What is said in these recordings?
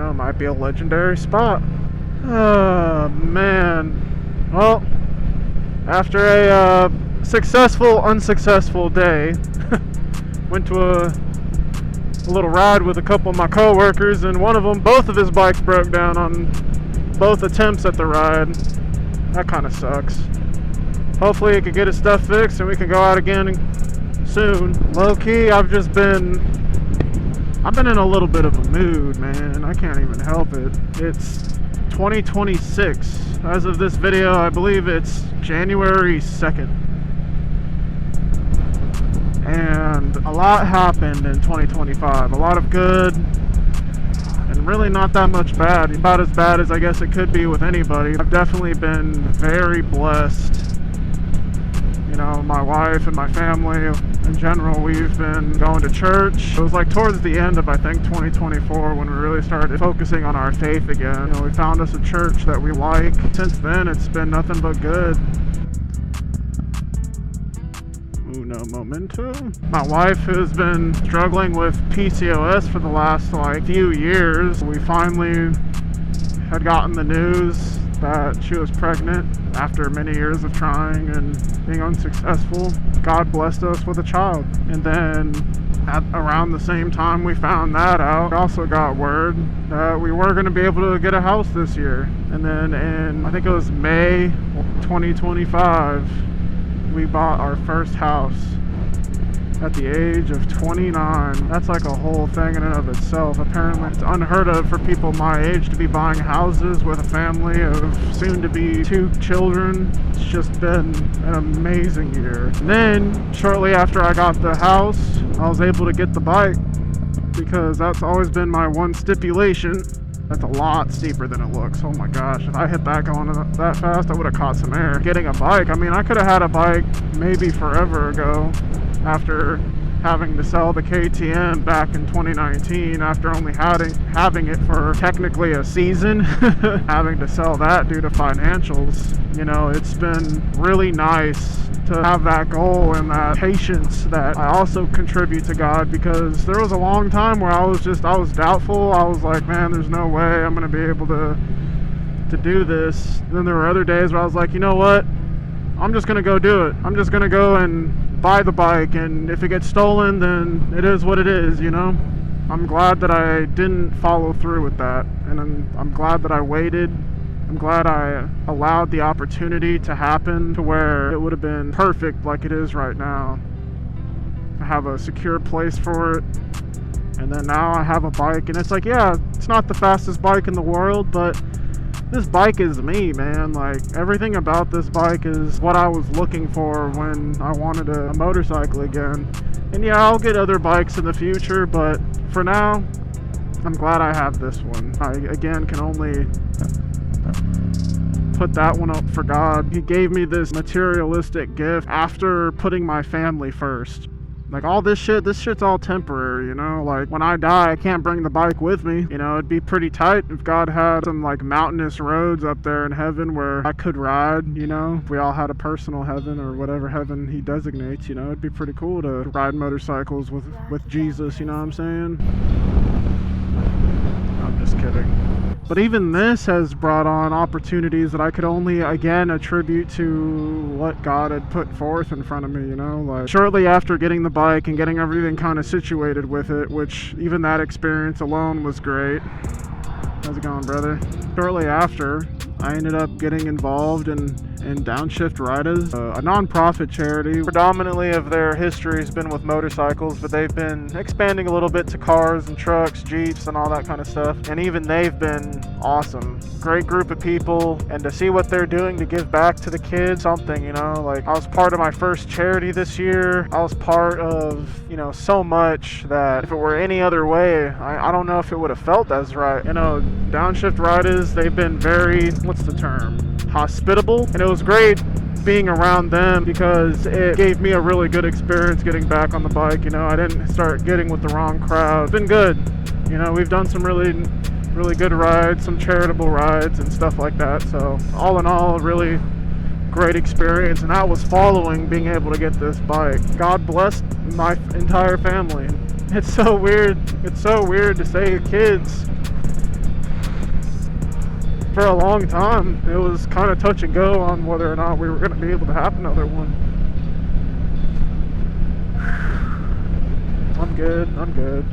know, it might be a legendary spot. Oh, man. Well, after a successful, unsuccessful day, went to a little ride with a couple of my co-workers, and one of them, both of his bikes broke down on both attempts at the ride. That kind of sucks. Hopefully he can get his stuff fixed and we can go out again soon. Low-key, I've been in a little bit of a mood, man. I can't even help it. It's 2026. As of this video, I believe it's January 2nd. And a lot happened in 2025. A lot of good and really not that much bad. About as bad as I guess it could be with anybody. I've definitely been very blessed. You know, my wife and my family in general, we've been going to church. It was like towards the end of, I think, 2024 when we really started focusing on our faith again. You know, we found us a church that we like. Since then, it's been nothing but good. Uno momento. My wife has been struggling with PCOS for the last few years. We finally had gotten the news that she was pregnant after many years of trying and being unsuccessful. God blessed us with a child. And then at around the same time we found that out, we also got word that we were going to be able to get a house this year. And then in, I think it was May 2025, we bought our first house at the age of 29. That's like a whole thing in and of itself. Apparently it's unheard of for people my age to be buying houses with a family of soon to be 2 children. It's just been an amazing year. And then shortly after I got the house, I was able to get the bike, because that's always been my one stipulation. That's a lot steeper than it looks. Oh my gosh, if I hit that going that fast, I would have caught some air. Getting a bike, I mean, I could have had a bike maybe forever ago, after having to sell the KTM back in 2019, after only having it for technically a season. Having to sell that due to financials. You know, it's been really nice to have that goal and that patience that I also contribute to God, because there was a long time where I was doubtful. I was like, man, there's no way I'm going to be able to do this. And then there were other days where I was like, you know what? I'm just going to go do it. I'm just going to go and buy the bike, and if it gets stolen, then it is what it is, you know? I'm glad that I didn't follow through with that, and I'm glad that I waited. I'm glad I allowed the opportunity to happen to where it would have been perfect like it is right now. I have a secure place for it, and then now I have a bike, and it's like, yeah, it's not the fastest bike in the world, but this bike is me, man. Like, everything about this bike is what I was looking for when I wanted a motorcycle again. And yeah, I'll get other bikes in the future, but for now, I'm glad I have this one. I, again, can only put that one up for God. He gave me this materialistic gift after putting my family first. Like, all this shit's all temporary, you know? Like, when I die, I can't bring the bike with me. You know, it'd be pretty tight if God had some, like, mountainous roads up there in heaven where I could ride, you know? If we all had a personal heaven or whatever heaven he designates, you know? It'd be pretty cool to ride motorcycles with Jesus, you know what I'm saying? I'm just kidding. But even this has brought on opportunities that I could only, again, attribute to what God had put forth in front of me, you know? Like, shortly after getting the bike and getting everything kind of situated with it, which even that experience alone was great. How's it going, brother? Shortly after, I ended up getting involved in Downshift Riders, a non-profit charity. Predominantly of their history has been with motorcycles, but they've been expanding a little bit to cars and trucks, Jeeps, and all that kind of stuff. And even they've been awesome. Great group of people, and to see what they're doing to give back to the kids, something, you know, like, I was part of my first charity this year. I was part of, you know, so much that if it were any other way, I don't know if it would have felt as right. You know, Downshift Riders, they've been very, what's the term? Hospitable, and it was great being around them because it gave me a really good experience getting back on the bike. You know, I didn't start getting with the wrong crowd. It's been good. You know, we've done some really good rides, some charitable rides and stuff like that. So all in all, a really great experience, and that was following being able to get this bike. God blessed my entire family. It's so weird. It's so weird to say kids, for a long time, it was kind of touch and go on whether or not we were going to be able to have another one. I'm good.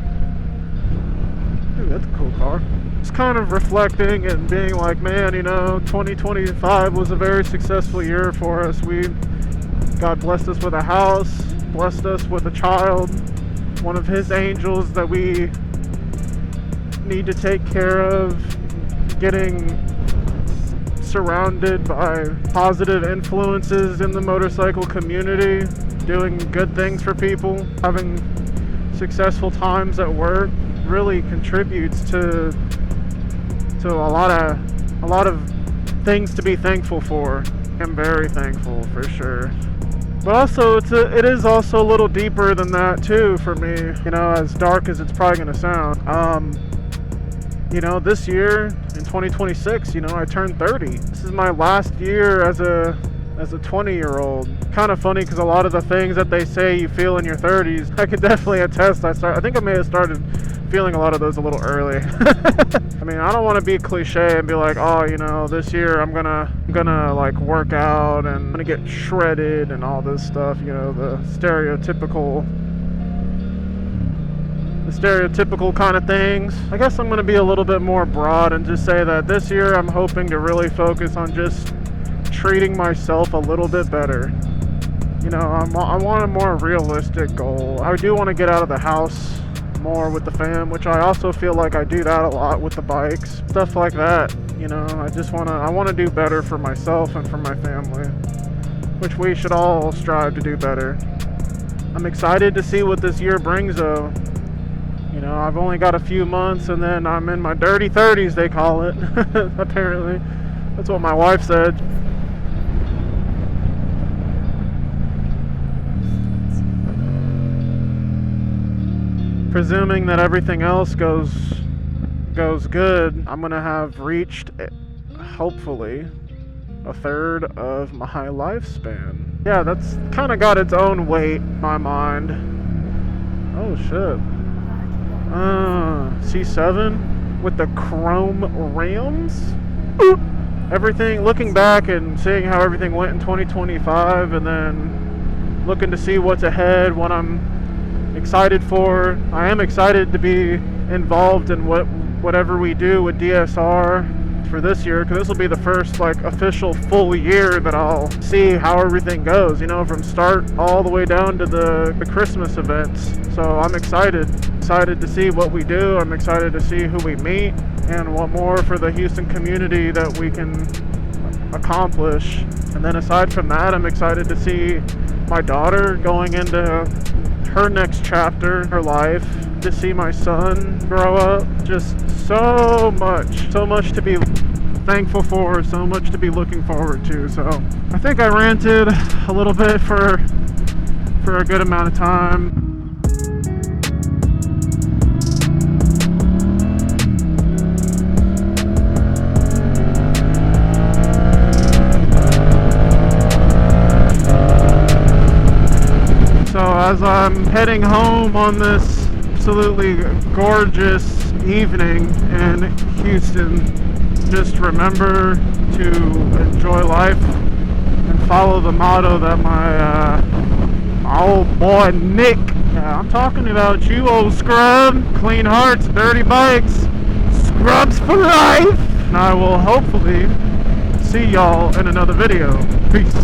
Ooh, that's a cool car. Just kind of reflecting and being like, man, 2025 was a very successful year for us. God blessed us with a house, blessed us with a child, one of his angels that we need to take care of, getting surrounded by positive influences in the motorcycle community, doing good things for people, having successful times at work really contributes to a lot of things to be thankful for. I'm very thankful for sure. But also it is also a little deeper than that too for me, as dark as it's probably gonna sound. This year in 2026, I turned 30. This is my last year as a 20-year-old. Kind of funny because a lot of the things that they say you feel in your 30s, I could definitely attest. I think I may have started feeling a lot of those a little early. I mean, I don't want to be cliche and be like, oh, this year I'm gonna like work out and I'm gonna get shredded and all this stuff, the stereotypical kind of things. I guess I'm going to be a little bit more broad and just say that this year I'm hoping to really focus on just treating myself a little bit better. I want a more realistic goal. I do want to get out of the house more with the fam, which I also feel like I do that a lot with the bikes, stuff like that. I want to do better for myself and for my family, which we should all strive to do better. I'm excited to see what this year brings though. I've only got a few months and then I'm in my dirty 30s, they call it. Apparently. That's what my wife said. Presuming that everything else goes good, I'm going to have reached, hopefully, a third of my lifespan. Yeah, that's kind of got its own weight in my mind. Oh, shit. C7 with the chrome rims. Everything, looking back and seeing how everything went in 2025 and then looking to see what's ahead, what I'm excited for. I am excited to be involved in whatever we do with DSR for this year, because this will be the first official full year that I'll see how everything goes, from start all the way down to the Christmas events. So I'm excited to see what we do. I'm excited to see who we meet and what more for the Houston community that we can accomplish. And then aside from that, I'm excited to see my daughter going into her next chapter, her life, to see my son grow up. Just so much to be thankful for, so much to be looking forward to. So I think I ranted a little bit for a good amount of time. So as I'm heading home on this absolutely gorgeous evening in Houston, just remember to enjoy life and follow the motto that my old boy Nick, I'm talking about you, old scrub, clean hearts, dirty bikes, scrubs for life. And I will hopefully see y'all in another video. Peace.